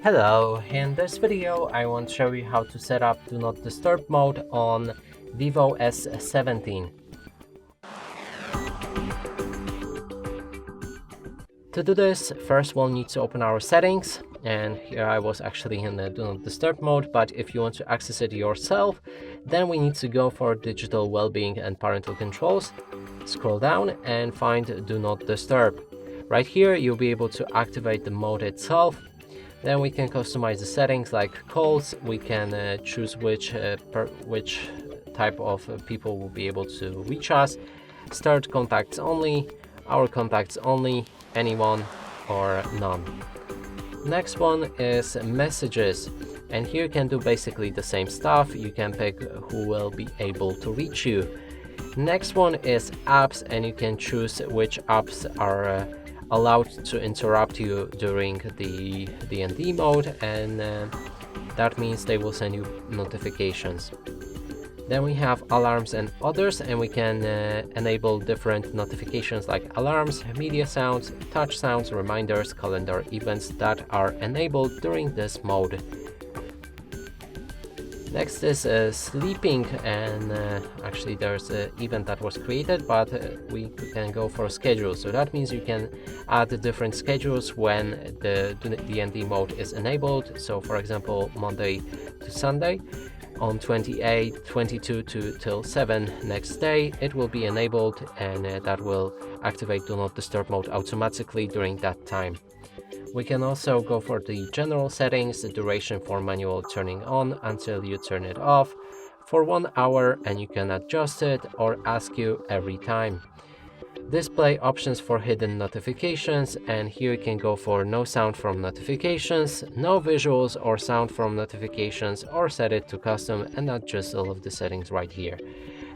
Hello, in this video I want to show you how to set up Do Not Disturb mode on VIVO S17. To do this, first we'll need to open our settings, and here I was actually in the Do Not Disturb mode, but if you want to access it yourself, then we need to go for Digital Wellbeing and Parental Controls, scroll down and find Do Not Disturb. Right here you'll be able to activate the mode itself. Then we can customize the settings like calls. We can choose which type of people will be able to reach us. Start contacts only, our contacts only, anyone or none. Next one is messages, and here you can do basically the same stuff. You can pick who will be able to reach you. Next one is apps, and you can choose which apps are allowed to interrupt you during the D&D mode, and that means they will send you notifications. Then we have alarms and others, and we can enable different notifications like alarms, media sounds, touch sounds, reminders, calendar events that are enabled during this mode. Next is sleeping, and actually there's an event that was created, but we can go for schedules. So that means you can add different schedules when the D&D mode is enabled. So for example, Monday to Sunday, on 28, 22 till 7 next day, it will be enabled, and that will activate Do Not Disturb mode automatically during that time. We can also go for the general settings, the duration for manual turning on until you turn it off for 1 hour, and you can adjust it or ask you every time. Display options for hidden notifications, and here you can go for no sound from notifications, no visuals or sound from notifications, or set it to custom and adjust all of the settings right here.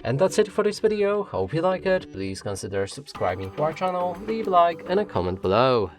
And that's it for this video. Hope you like it. Please consider subscribing to our channel, leave a like and a comment below.